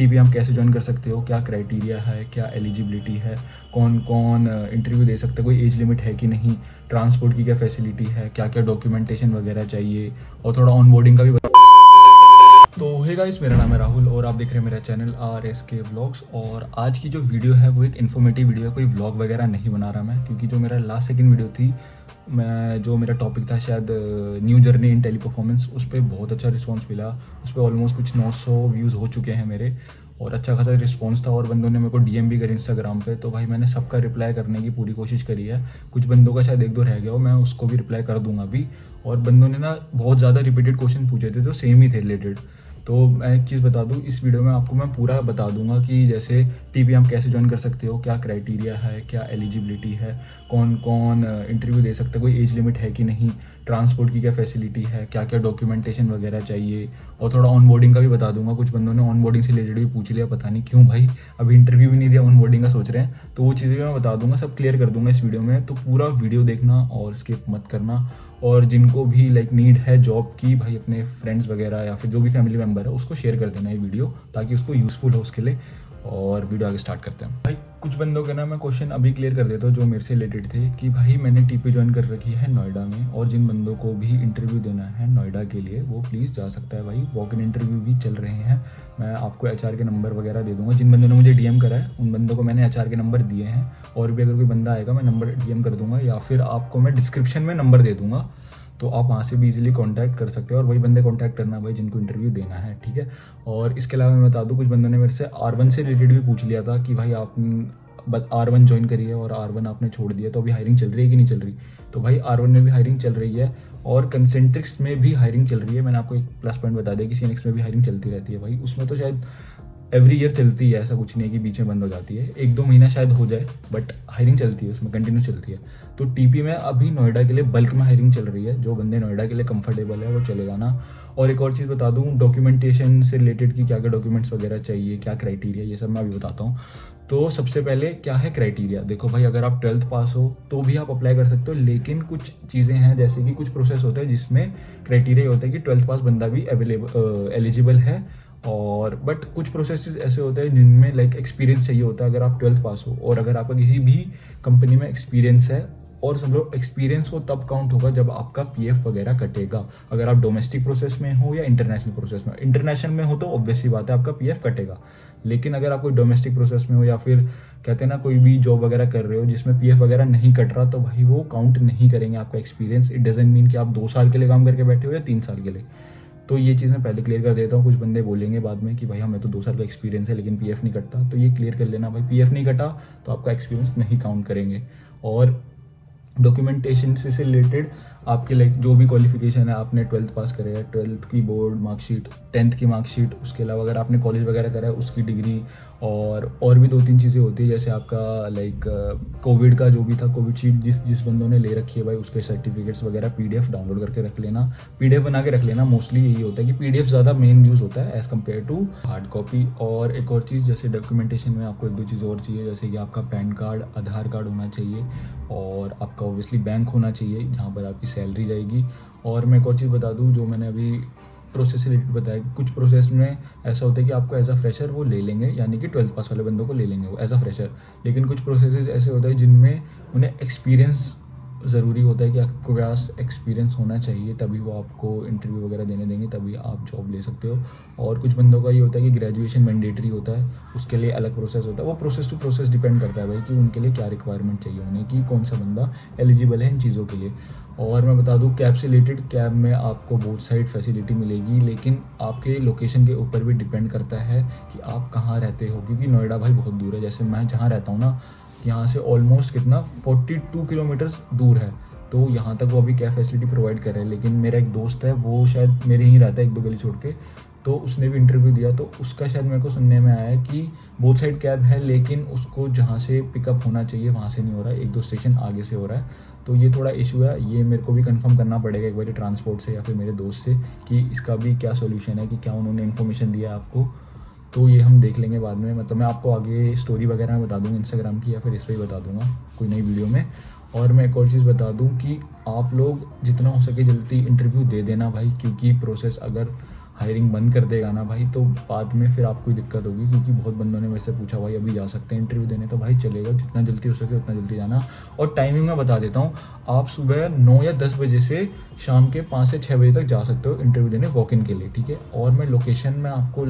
TP आप कैसे join कर सकते हो, क्या क्राइटेरिया है, क्या एलिजिबिलिटी है, कौन कौन इंटरव्यू दे सकते हैं, कोई एज लिमिट है कि नहीं, ट्रांसपोर्ट की क्या फैसिलिटी है, क्या क्या डॉक्यूमेंटेशन वगैरह चाहिए, और थोड़ा ऑनबोर्डिंग का भी तो हे गाइस, मेरा नाम है राहुल और आप देख रहे हैं मेरा चैनल RSK व्लॉग्स। और आज की जो वीडियो है वो एक इन्फॉर्मेटिव वीडियो है, कोई व्लॉग वगैरह नहीं बना रहा मैं, क्योंकि जो मेरा लास्ट सेकंड वीडियो थी, जो मेरा टॉपिक था शायद new journey in tele performance, उस पर बहुत अच्छा रिस्पांस मिला। उस पर ऑलमोस्ट कुछ 900 व्यूज़ हो चुके हैं मेरे, और अच्छा खासा रिस्पांस था। और बंदों ने मेरे को DM भी करी इंस्टाग्राम पे, तो भाई मैंने सबका रिप्लाई करने की पूरी कोशिश करी है। कुछ बंदों का शायद एक दो रह गया हो, मैं उसको भी रिप्लाई कर दूंगा अभी। और बंदों ने ना बहुत ज़्यादा रिपीटेड क्वेश्चन पूछे थे, तो सेम ही थे रिलेटेड। तो मैं एक चीज़ बता दूं, इस वीडियो में आपको मैं पूरा बता दूंगा कि जैसे टीपी आप कैसे ज्वाइन कर सकते हो, क्या क्राइटेरिया है, क्या एलिजिबिलिटी है, कौन कौन इंटरव्यू दे सकते हैं, कोई एज लिमिट है कि नहीं, ट्रांसपोर्ट की क्या फैसिलिटी है, क्या क्या डॉक्यूमेंटेशन वगैरह चाहिए, और थोड़ा ऑनबोर्डिंग का भी बता दूंगा। कुछ बंदों ने ऑनबोर्डिंग से रिलेटेड भी पूछ लिया, पता नहीं क्यों भाई, अभी इंटरव्यू भी नहीं दिया, ऑनबोर्डिंग का सोच रहे हैं। तो वो चीज़ें भी मैं बता दूंगा, सब क्लियर कर दूंगा इस वीडियो में। तो पूरा वीडियो देखना और स्किप मत करना। और जिनको भी लाइक नीड है जॉब की, भाई अपने फ्रेंड्स वगैरह या फिर जो भी फैमिली मेम्बर है उसको शेयर कर देना ये वीडियो, ताकि उसको यूज़फुल हो उसके लिए। और वीडियो आगे स्टार्ट करते हैं। भाई कुछ बंदों के ना मैं क्वेश्चन अभी क्लियर कर देता हूँ जो मेरे से रिलेटेड थे, कि भाई मैंने टीपी ज्वाइन कर रखी है नोएडा में, और जिन बंदों को भी इंटरव्यू देना है नोएडा के लिए वो प्लीज़ जा सकता है। भाई वॉक इन इंटरव्यू भी चल रहे हैं, मैं आपको HR के नंबर वगैरह दे दूंगा। जिन बंदों ने मुझे DM करा है उन बंदों को मैंने HR के नंबर दिए हैं, और भी अगर कोई बंदा आएगा मैं नंबर DM कर दूंगा, या फिर आपको मैं डिस्क्रिप्शन में नंबर दे दूंगा, तो आप वहाँ से भी इजीली कांटेक्ट कर सकते हो। और वही बंदे कांटेक्ट करना भाई जिनको इंटरव्यू देना है, ठीक है। और इसके अलावा मैं बता दूँ, कुछ बंदों ने मेरे से R1 से रिलेटेड भी पूछ लिया था कि भाई आप R1 ज्वाइन करिए और R1 आपने छोड़ दिया, तो अभी हायरिंग चल रही है कि नहीं चल रही। तो भाई R1 में भी हायरिंग चल रही है, और कंसेंट्रिक्स में भी हायरिंग चल रही है। मैंने आपको एक प्लस पॉइंट बता दिया कि CNX में भी हायरिंग चलती रहती है भाई, उसमें तो शायद एवरी ईयर चलती है, ऐसा कुछ नहीं है कि बीच में बंद हो जाती है, 1-2 महीना शायद हो जाए, बट हायरिंग चलती है उसमें, कंटिन्यू चलती है। तो TP में अभी नोएडा के लिए बल्क में हायरिंग चल रही है, जो बंदे नोएडा के लिए कंफर्टेबल है वो चले जाना। और एक और चीज़ बता दूँ, डॉक्यूमेंटेशन से रिलेटेड कि क्या क्या डॉक्यूमेंट्स वगैरह चाहिए, क्या क्राइटेरिया, ये सब मैं अभी बताता हूँ। तो सबसे पहले क्या है क्राइटेरिया, देखो भाई अगर आप 12th पास हो तो भी आप अप्लाई कर सकते हो, लेकिन कुछ चीज़ें हैं जैसे कि कुछ प्रोसेस होता है जिसमें क्राइटेरिया होता है कि 12th पास बंदा भी एलिजिबल है। और बट कुछ प्रोसेसेस ऐसे होते हैं जिनमें लाइक एक्सपीरियंस चाहिए होता है अगर आप 12th पास हो, और अगर आपका किसी भी कंपनी में एक्सपीरियंस है, और समझो एक्सपीरियंस वो तब काउंट होगा जब आपका PF वगैरह कटेगा। अगर आप डोमेस्टिक प्रोसेस में हो या इंटरनेशनल प्रोसेस में, इंटरनेशनल में हो तो ऑब्वियसली बात है आपका PF कटेगा, लेकिन अगर आप कोई डोमेस्टिक प्रोसेस में हो या फिर कहते हैं ना कोई भी जॉब वगैरह कर रहे हो जिसमें PF वगैरह नहीं कट रहा, तो भाई वो काउंट नहीं करेंगे आपका एक्सपीरियंस। इट डजंट मीन कि आप 2 साल के लिए काम करके बैठे हो या 3 साल के लिए। तो ये चीज़ मैं पहले क्लियर कर देता हूँ। कुछ बंदे बोलेंगे बाद में कि भाई हमें तो 2 साल का एक्सपीरियंस है लेकिन PF नहीं कटता, तो ये क्लियर कर लेना भाई, PF नहीं कटा तो आपका एक्सपीरियंस नहीं काउंट करेंगे। और डॉक्यूमेंटेशन से रिलेटेड आपके लाइक जो भी क्वालिफिकेशन है, आपने 12th पास करे है, 12th की बोर्ड मार्कशीट, 10th की मार्कशीट, उसके अलावा अगर आपने कॉलेज वगैरह करा है उसकी डिग्री, और भी 2-3 चीज़ें होती है जैसे आपका लाइक कोविड का जो भी था, कोविड शीट जिस बंदों ने ले रखी है भाई, उसके सर्टिफिकेट्स वगैरह PDF डाउनलोड करके रख लेना, PDF बना के रख लेना। मोस्टली यही होता है कि PDF ज़्यादा मेन यूज़ होता है as compare to hard copy. और एक और चीज़ जैसे डॉक्यूमेंटेशन में आपको 1-2 चीज़ और चाहिए, जैसे कि आपका पैन कार्ड, आधार कार्ड होना चाहिए, और आपका ऑब्वियसली बैंक होना चाहिए जहाँ पर आपकी सैलरी जाएगी। और मैं एक और चीज़ बता दूँ, जो मैंने अभी प्रोसेस से रिलेटेड बताया, कुछ प्रोसेस में ऐसा होता है कि आपको एज अ फ्रेशर वो ले लेंगे, यानी कि 12th पास वाले बंदों को ले लेंगे वो एज अ फ्रेशर, लेकिन कुछ प्रोसेसेस ऐसे होते हैं जिनमें उन्हें एक्सपीरियंस ज़रूरी होता है कि आपको पास एक्सपीरियंस होना चाहिए, तभी वो आपको इंटरव्यू वगैरह देने देंगे, तभी आप जॉब ले सकते हो। और कुछ बंदों का ये होता है कि ग्रेजुएशन मैंडेटरी होता है, उसके लिए अलग प्रोसेस होता है। वो प्रोसेस टू प्रोसेस डिपेंड करता है भाई कि उनके लिए क्या रिक्वायरमेंट चाहिए उन्हें, कि कौन सा बंदा एलिजिबल है इन चीज़ों के लिए। और मैं बता दूं, कैब से रिलेटेड, कैब में आपको बोथ साइड फैसिलिटी मिलेगी, लेकिन आपके लोकेशन के ऊपर भी डिपेंड करता है कि आप कहाँ रहते हो, क्योंकि नोएडा भाई बहुत दूर है। जैसे मैं जहाँ रहता हूँ ना, यहाँ से ऑलमोस्ट कितना 42 किलोमीटर्स दूर है, तो यहाँ तक वो अभी कैब फैसिलिटी प्रोवाइड कर रहे हैं। लेकिन मेरा एक दोस्त है, वो शायद मेरे ही रहता है 1-2 गली छोड़ के, तो उसने भी इंटरव्यू दिया, तो उसका शायद मेरे को सुनने में आया है कि बोथ साइड कैब है, लेकिन उसको जहाँ से पिकअप होना चाहिए वहाँ से नहीं हो रहा है, 1-2 स्टेशन आगे से हो रहा है। तो ये थोड़ा इशू है, ये मेरे को भी कंफर्म करना पड़ेगा एक बार ट्रांसपोर्ट से या फिर मेरे दोस्त से कि इसका भी क्या सोल्यूशन है, कि क्या उन्होंने इन्फॉर्मेशन दिया आपको। तो ये हम देख लेंगे बाद में, मतलब मैं आपको आगे स्टोरी वगैरह में बता दूँगा इंस्टाग्राम की, या फिर इस पर ही बता दूँगा कोई नई वीडियो में। और मैं एक और चीज़ बता दूँ कि आप लोग जितना हो सके जल्दी इंटरव्यू दे देना भाई, क्योंकि प्रोसेस अगर हायरिंग बंद कर देगा ना भाई, तो बाद में फिर आपको ही दिक्कत होगी, क्योंकि बहुत बंदों ने मेरे से पूछा भाई अभी जा सकते हैं इंटरव्यू देने, तो भाई चलेगा, जितना जल्दी हो सके उतना जल्दी जाना। और टाइमिंग मैं बता देता हूँ, आप सुबह 9 या 10 बजे से शाम के 5 से 6 बजे तक जा सकते हो इंटरव्यू देने वॉक इन के लिए, ठीक है। और मैं लोकेशन में आपको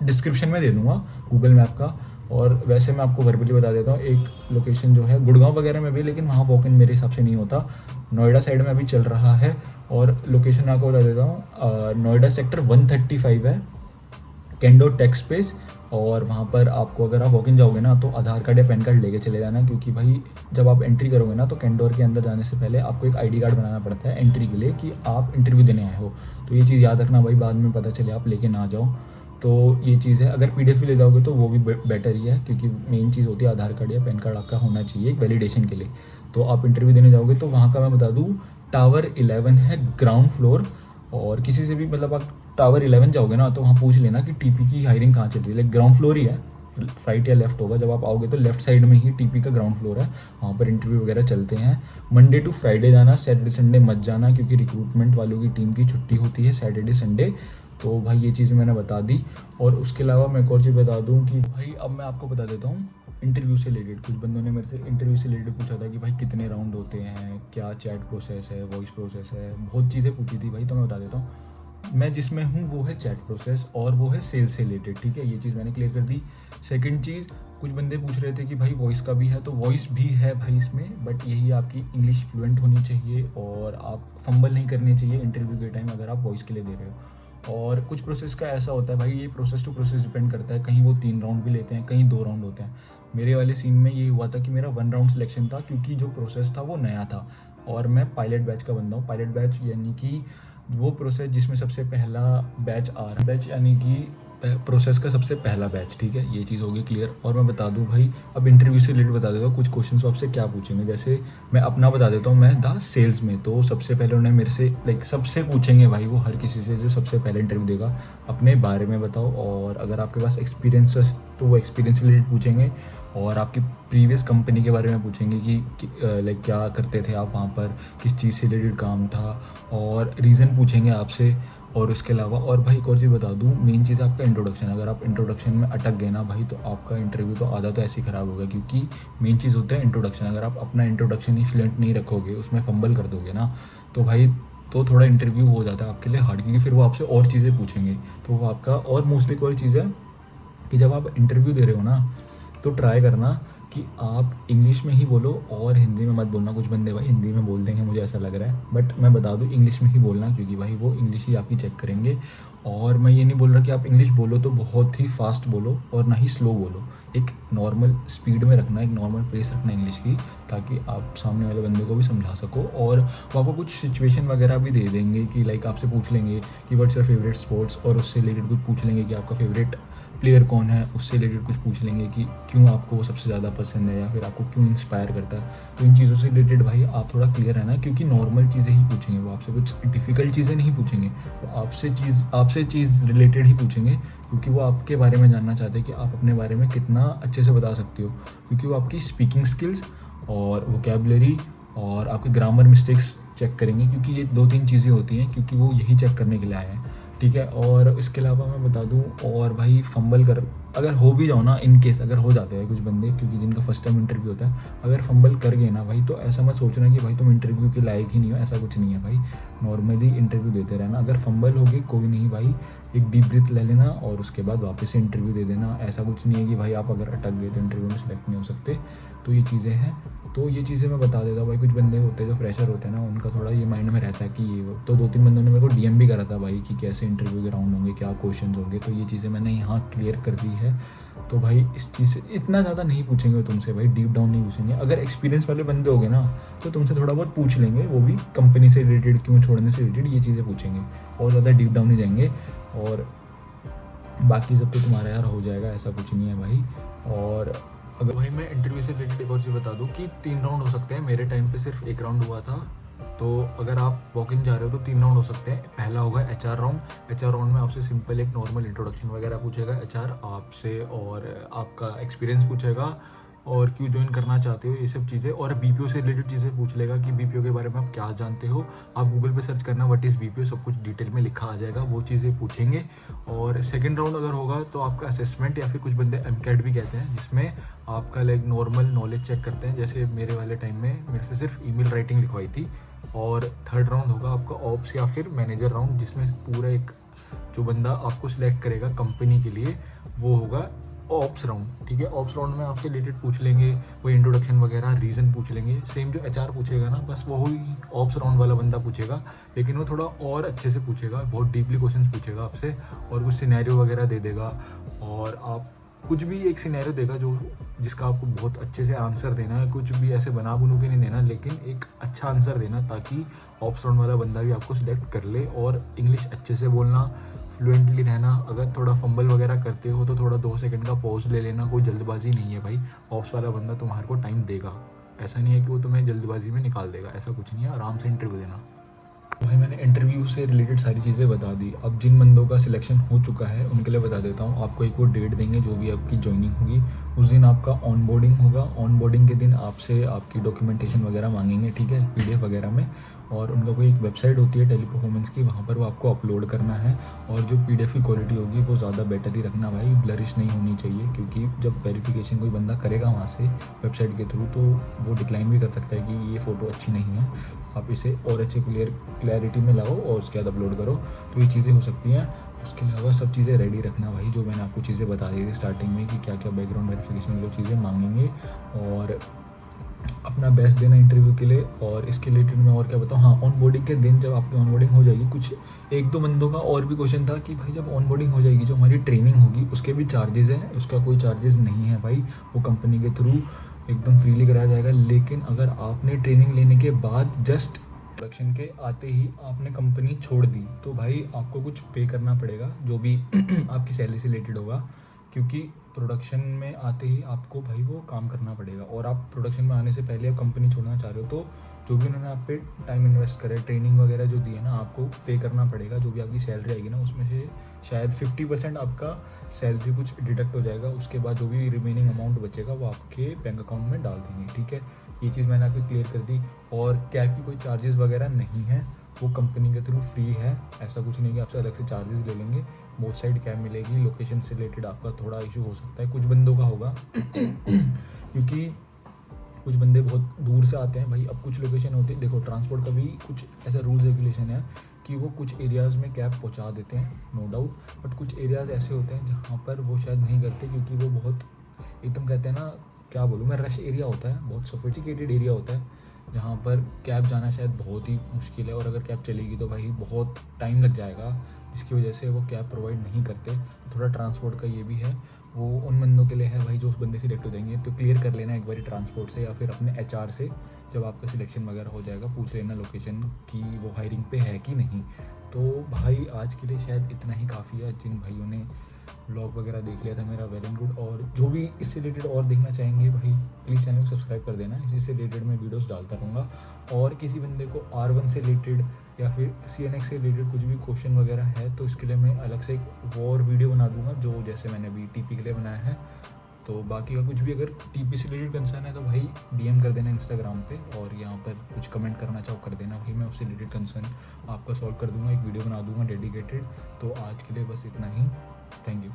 डिस्क्रिप्शन में दे दूँगा गूगल मैप का, और वैसे मैं आपको वर्बली बता देता हूँ, एक लोकेशन जो है गुड़गांव वगैरह में भी, लेकिन वहाँ वॉक इन मेरे हिसाब से नहीं होता, नोएडा साइड में अभी चल रहा है। और लोकेशन आपको बता देता हूँ, नोएडा सेक्टर 135 है, कैंडो टेक स्पेस। और वहाँ पर आपको अगर आप वॉक इन जाओगे ना, तो आधार कार्ड या पैन कार्ड लेके चले जाना, क्योंकि भाई जब आप एंट्री करोगे ना, तो कैंडोर के अंदर जाने से पहले आपको एक आईडी कार्ड बनाना पड़ता है एंट्री के लिए, कि आप इंटरव्यू देने आए हो। तो ये चीज़ याद रखना भाई, बाद में पता चले आप लेके ना जाओ। तो ये चीज़ है, अगर PDF भी ले जाओगे तो वो भी बेटर ही है, क्योंकि मेन चीज़ होती है आधार कार्ड या पैन कार्ड आपका होना चाहिए एक वैलिडेशन के लिए। तो आप इंटरव्यू देने जाओगे तो वहाँ का मैं बता दूँ, टावर 11 है ग्राउंड फ्लोर। और किसी से भी मतलब आप टावर 11 जाओगे ना, तो वहाँ पूछ लेना कि TP की हायरिंग कहाँ चल रही है, लाइक ग्राउंड फ्लोर ही है, राइट या लेफ्ट होगा, जब आप आओगे तो लेफ्ट साइड में ही TP का ग्राउंड फ्लोर है, वहाँ पर इंटरव्यू वगैरह चलते हैं। मंडे टू फ्राइडे जाना, सैटरडे संडे मत जाना, क्योंकि रिक्रूटमेंट वालों की टीम की छुट्टी होती है सैटरडे संडे। तो भाई ये चीज़ मैंने बता दी। और उसके अलावा मैं एक और चीज़ बता दूं कि भाई अब मैं आपको बता देता हूँ इंटरव्यू से रिलेटेड। कुछ बंदों ने मेरे से इंटरव्यू से रिलेटेड पूछा था कि भाई कितने राउंड होते हैं, क्या चैट प्रोसेस है, वॉइस प्रोसेस है, बहुत चीज़ें पूछी थी भाई। तो मैं बता देता हूँ, मैं जिसमें हूँ वो है चैट प्रोसेस, और वो है सेल्स से रिलेटेड, ठीक है। ये चीज़ मैंने क्लियर कर दी। सेकंड चीज़, कुछ बंदे पूछ रहे थे कि भाई वॉइस का भी है, तो वॉइस भी है भाई इसमें, बट यही आपकी इंग्लिश फ्लुएंट होनी चाहिए और आप फंबल नहीं करनी चाहिए इंटरव्यू के टाइम अगर आप वॉइस के लिए दे रहे हो। और कुछ प्रोसेस का ऐसा होता है भाई, ये प्रोसेस टू प्रोसेस डिपेंड करता है, कहीं वो 3 राउंड भी लेते हैं, कहीं 2 राउंड होते हैं। मेरे वाले सीन में ये हुआ था कि मेरा 1 राउंड सिलेक्शन था, क्योंकि जो प्रोसेस था वो नया था, और मैं पायलट बैच का बंदा हूँ। पायलट बैच यानी कि वो प्रोसेस जिसमें सबसे पहला बैच आ रहा है, बैच यानी कि प्रोसेस का सबसे पहला बैच, ठीक है। ये चीज़ होगी क्लियर। और मैं बता दूं भाई, अब इंटरव्यू से रिलेटेड बता देता हूँ, कुछ क्वेश्चन तो आपसे क्या पूछेंगे। जैसे मैं अपना बता देता हूँ, मैं था सेल्स में, तो सबसे पहले उन्हें मेरे से सबसे पूछेंगे भाई, वो हर किसी से जो सबसे पहले इंटरव्यू देगा, अपने बारे में बताओ, और अगर आपके पास एक्सपीरियंस है तो वो एक्सपीरियंस से रिलेटेड पूछेंगे, और आपकी प्रीवियस कंपनी के बारे में पूछेंगे कि क्या करते थे आप वहाँ पर, किस चीज़ से रिलेटेड काम था, और रीज़न पूछेंगे आपसे। और उसके अलावा और भाई एक और चीज़ बता दूँ, मेन चीज़ आपका इंट्रोडक्शन। अगर आप इंट्रोडक्शन में अटक गए ना भाई, तो आपका इंटरव्यू तो आधा तो ऐसे ही ख़राब होगा, क्योंकि मेन चीज़ होता है इंट्रोडक्शन। अगर आप अपना इंट्रोडक्शन ही फ्लुएंट नहीं रखोगे, उसमें फंबल कर दोगे ना, तो भाई तो थोड़ा इंटरव्यू हो जाता है आपके लिए हार्ड, क्योंकि फिर वो आपसे और चीज़ें पूछेंगे। तो वो आपका, और मोस्टली कोई चीज़ है कि जब आप इंटरव्यू दे रहे हो ना, तो ट्राई करना कि आप इंग्लिश में ही बोलो और हिंदी में मत बोलना। कुछ बंदे भाई हिंदी में बोल देंगे, मुझे ऐसा लग रहा है, बट मैं बता दूं इंग्लिश में ही बोलना, क्योंकि भाई वो इंग्लिश ही आपकी चेक करेंगे। और मैं ये नहीं बोल रहा कि आप इंग्लिश बोलो तो बहुत ही फास्ट बोलो और ना ही स्लो बोलो, एक नॉर्मल स्पीड में रखना, एक नॉर्मल पेस रखना इंग्लिश की, ताकि आप सामने वाले बंदे को भी समझा सको। और वो आपको कुछ सिचुएशन वगैरह भी दे देंगे कि आपसे पूछ लेंगे कि व्हाट्स योर फेवरेट स्पोर्ट्स, और उससे रिलेटेड कुछ पूछ लेंगे कि आपका फेवरेट प्लेयर कौन है, उससे रिलेटेड कुछ पूछ लेंगे कि क्यों आपको वो सबसे ज़्यादा पसंद है, या फिर आपको क्यों इंस्पायर करता है। तो इन चीज़ों से रिलेटेड भाई आप थोड़ा क्लियर है ना, क्योंकि नॉर्मल चीज़ें ही पूछेंगे वो आपसे, कुछ डिफ़िकल्ट चीज़ें नहीं पूछेंगे वो, आपसे चीज़ रिलेटेड ही पूछेंगे, क्योंकि वो आपके बारे में जानना चाहते हैं कि आप अपने बारे में कितना अच्छे से बता सकते हो। क्योंकि वो आपकी स्पीकिंग स्किल्स और वोकैबुलरी और आपके ग्रामर मिस्टेक्स चेक करेंगे, क्योंकि ये 2-3 चीज़ें होती हैं, क्योंकि वो यही चेक करने के लिए आए हैं, ठीक है। और इसके अलावा मैं बता दूं, और भाई फंबल कर अगर हो भी जाओ ना, इन केस अगर हो जाते हैं कुछ बंदे, क्योंकि जिनका फर्स्ट टाइम इंटरव्यू होता है, अगर फंबल कर गए ना भाई, तो ऐसा मत सोचना कि भाई तुम इंटरव्यू के लायक ही नहीं हो, ऐसा कुछ नहीं है भाई। नॉर्मली इंटरव्यू देते रहना, अगर फंबल हो गई कोई नहीं भाई, एक डीप ब्रीथ ले लेना और उसके बाद वापस से इंटरव्यू दे देना। ऐसा कुछ नहीं है कि भाई आप अगर अटक गए तो इंटरव्यू में सेलेक्ट नहीं हो सकते। तो ये चीज़ें हैं, तो ये चीज़ें मैं बता देता हूँ भाई। कुछ बंदे होते हैं जो फ्रेशर होते हैं ना, उनका थोड़ा ये माइंड में रहता है कि ये वो, तो 2-3 बंदों ने मेरे को DM भी करा था भाई कि कैसे इंटरव्यू के राउंड होंगे, क्या क्वेश्चन होंगे। तो ये चीज़ें मैंने यहाँ क्लियर कर दी है। तो भाई इस चीज़ से इतना ज़्यादा नहीं पूछेंगे तुमसे भाई, डीप डाउन नहीं पूछेंगे। अगर एक्सपीरियंस वाले बंदे होंगे ना, तो तुमसे थोड़ा बहुत पूछ लेंगे, वो भी कंपनी से रिलेटेड, क्यों छोड़ने से रिलेटेड, ये चीज़ें पूछेंगे, और ज़्यादा डीप डाउन नहीं जाएंगे। और बाकी सब तो तुम्हारा यार हो जाएगा, ऐसा कुछ नहीं है भाई। और अगर भाई मैं इंटरव्यू से रिलेटेड एक और चीज़ बता दूँ कि 3 राउंड हो सकते हैं। मेरे टाइम पे सिर्फ 1 राउंड हुआ था, तो अगर आप वॉक इन जा रहे हो तो 3 राउंड हो सकते हैं। पहला होगा HR राउंड। HR राउंड में आपसे सिंपल एक नॉर्मल इंट्रोडक्शन वगैरह पूछेगा HR आपसे, और आपका एक्सपीरियंस पूछेगा, और क्यों ज्वाइन करना चाहते हो, ये सब चीज़ें। और बीपीओ से रिलेटेड चीज़ें पूछ लेगा कि बीपीओ के बारे में आप क्या जानते हो। आप गूगल पे सर्च करना व्हाट इज़ बीपीओ, सब कुछ डिटेल में लिखा आ जाएगा, वो चीज़ें पूछेंगे। और सेकंड राउंड अगर होगा तो आपका असेसमेंट, या फिर कुछ बंदे एमकैट भी कहते हैं, जिसमें आपका लाइक नॉर्मल नॉलेज चेक करते हैं। जैसे मेरे वाले टाइम में मेरे से सिर्फ ईमेल राइटिंग लिखवाई थी। और थर्ड राउंड होगा आपका ऑप्स या फिर मैनेजर राउंड, जिसमें पूरा एक जो बंदा आपको सिलेक्ट करेगा कंपनी के लिए वो होगा ऑप्स राउंड। ठीक है, ऑप्स राउंड में आपसे रिलेटेड पूछ लेंगे, वो इंट्रोडक्शन वगैरह रीज़न पूछ लेंगे, सेम जो एचआर पूछेगा ना, बस वही ऑप्स राउंड वाला बंदा पूछेगा, लेकिन वो थोड़ा और अच्छे से पूछेगा, बहुत डीपली क्वेश्चंस पूछेगा आपसे, और कुछ सिनेरियो वगैरह दे देगा। और आप कुछ भी एक सिनेरियो देगा जो जिसका आपको बहुत अच्छे से आंसर देना है, कुछ भी ऐसे बना बुनू के नहीं देना, लेकिन एक अच्छा आंसर देना, ताकि ऑप्स राउंड वाला बंदा भी आपको सिलेक्ट कर ले। और इंग्लिश अच्छे से बोलना, फ्लुएंटली रहना। अगर थोड़ा फंबल वगैरह करते हो तो थोड़ा 2 सेकंड का पॉज ले लेना, कोई जल्दबाजी नहीं है भाई। ऑप्स वाला बंदा तुम्हारे को टाइम देगा, ऐसा नहीं है कि वो तुम्हें जल्दबाजी में निकाल देगा, ऐसा कुछ नहीं है। आराम से इंटरव्यू देना। भाई मैंने इंटरव्यू से रिलेटेड सारी चीज़ें बता दी। अब जिन बंदों का सिलेक्शन हो चुका है उनके लिए बता देता हूँ। आपको एक वो डेट देंगे जो भी आपकी ज्वाइनिंग होगी, उस दिन आपका ऑन बोर्डिंग होगा। ऑन बोर्डिंग के दिन आपसे आपकी डॉक्यूमेंटेशन वगैरह मांगेंगे, ठीक है, पीडीएफ वगैरह में। और उनका कोई एक वेबसाइट होती है टेली परफॉर्मेंस की, वहाँ पर वो आपको अपलोड करना है। और जो पीडीएफ की क्वालिटी होगी वो ज़्यादा बेटर ही रखना भाई, ब्लरिश नहीं होनी चाहिए, क्योंकि जब वेरिफिकेशन कोई बंदा करेगा वहाँ से वेबसाइट के थ्रू, तो वो डिक्लाइन भी कर सकता है कि ये फ़ोटो अच्छी नहीं है, आप इसे और अच्छे क्लैरिटी में लाओ और उसके बाद अपलोड करो। तो ये चीज़ें हो सकती हैं। उसके अलावा सब चीज़ें रेडी रखना भाई, जो मैंने आपको चीज़ें बता दी थी स्टार्टिंग में कि क्या क्या बैकग्राउंड वेरिफिकेशन वो चीज़ें मांगेंगे। और अपना बेस्ट देना इंटरव्यू के लिए। और इसके रिलेटेड मैं और क्या बताऊँ, हाँ, ऑन बोर्डिंग के दिन जब आपकी ऑन बोर्डिंग हो जाएगी, कुछ एक दो बंदों का और भी क्वेश्चन था कि भाई जब ऑन बोर्डिंग हो जाएगी, जो हमारी ट्रेनिंग होगी उसके भी चार्जेस हैं। उसका कोई चार्जेस नहीं है भाई, वो कंपनी के थ्रू एकदम फ्रीली कराया जाएगा। लेकिन अगर आपने ट्रेनिंग लेने के बाद जस्ट प्रोडक्शन के आते ही आपने कंपनी छोड़ दी, तो भाई आपको कुछ पे करना पड़ेगा, जो भी आपकी सैलरी से रिलेटेड होगा, क्योंकि प्रोडक्शन में आते ही आपको भाई वो काम करना पड़ेगा। और आप प्रोडक्शन में आने से पहले आप कंपनी छोड़ना चाह रहे हो, तो जो भी उन्होंने आप पे टाइम इन्वेस्ट करे, ट्रेनिंग वगैरह जो दी है ना, आपको पे करना पड़ेगा। जो भी आपकी सैलरी आएगी ना, उसमें से शायद 50% आपका सैलरी कुछ डिडक्ट हो जाएगा। उसके बाद जो भी रिमेनिंग अमाउंट बचेगा वो आपके बैंक अकाउंट में डाल देंगे, ठीक है। ये चीज़ मैंने आपको क्लियर कर दी। और कैब की कोई चार्जेस वगैरह नहीं है, वो कंपनी के थ्रू फ्री है। ऐसा कुछ नहीं कि आपसे अलग से चार्जेस ले लेंगे। बोथ साइड कैब मिलेगी। लोकेशन से रिलेटेड आपका थोड़ा इशू हो सकता है, कुछ बंदों का होगा क्योंकि कुछ बंदे बहुत दूर से आते हैं भाई। अब कुछ लोकेशन होती है, देखो ट्रांसपोर्ट का भी कुछ ऐसा रूल्स रेगुलेशन है कि वो कुछ एरियाज़ में कैब पहुंचा देते हैं, नो डाउट। बट कुछ एरियाज़ ऐसे होते हैं जहाँ पर वो शायद नहीं करते, क्योंकि वो बहुत एकदम कहते हैं ना, क्या बोलूँ मैं, रश एरिया होता है, बहुत सोफिस्टिकेटेड एरिया होता है, जहाँ पर कैब जाना शायद बहुत ही मुश्किल है। और अगर कैब चलेगी तो भाई बहुत टाइम लग जाएगा, जिसकी वजह से वो कैब प्रोवाइड नहीं करते। थोड़ा ट्रांसपोर्ट का ये भी है, वो उन बंदों के लिए है भाई जो उस बंदे सिलेक्ट हो जाएंगे। तो क्लियर कर लेना एक बार ट्रांसपोर्ट से, या फिर अपने एचआर से जब आपका सिलेक्शन वगैरह हो जाएगा, पूछ लेना लोकेशन की वो हायरिंग पे है कि नहीं। तो भाई आज के लिए शायद इतना ही काफ़ी है। जिन भाइयों ने व्लॉग वगैरह देख लिया था मेरा, वेल एंड गुड। और जो भी इससे रिलेटेड और देखना चाहेंगे भाई, प्लीज़ चैनल को सब्सक्राइब कर देना, इसी से रिलेटेड मैं वीडियोस डालता रहूँगा। और किसी बंदे को R1 से रिलेटेड या फिर CNX से रिलेटेड कुछ भी क्वेश्चन वगैरह है, तो इसके लिए मैं अलग से एक और वीडियो बना दूंगा, जो जैसे मैंने अभी TP के लिए बनाया है। तो बाकी का कुछ भी अगर TP से रिलेटेड कंसर्न है तो भाई DM कर देना इंस्टाग्राम पे, और यहाँ पर कुछ कमेंट करना चाहो कर देना भाई, मैं उससे रिलेटेड कंसर्न आपका सॉल्व कर दूंगा, एक वीडियो बना दूंगा डेडिकेटेड। तो आज के लिए बस इतना ही, थैंक यू।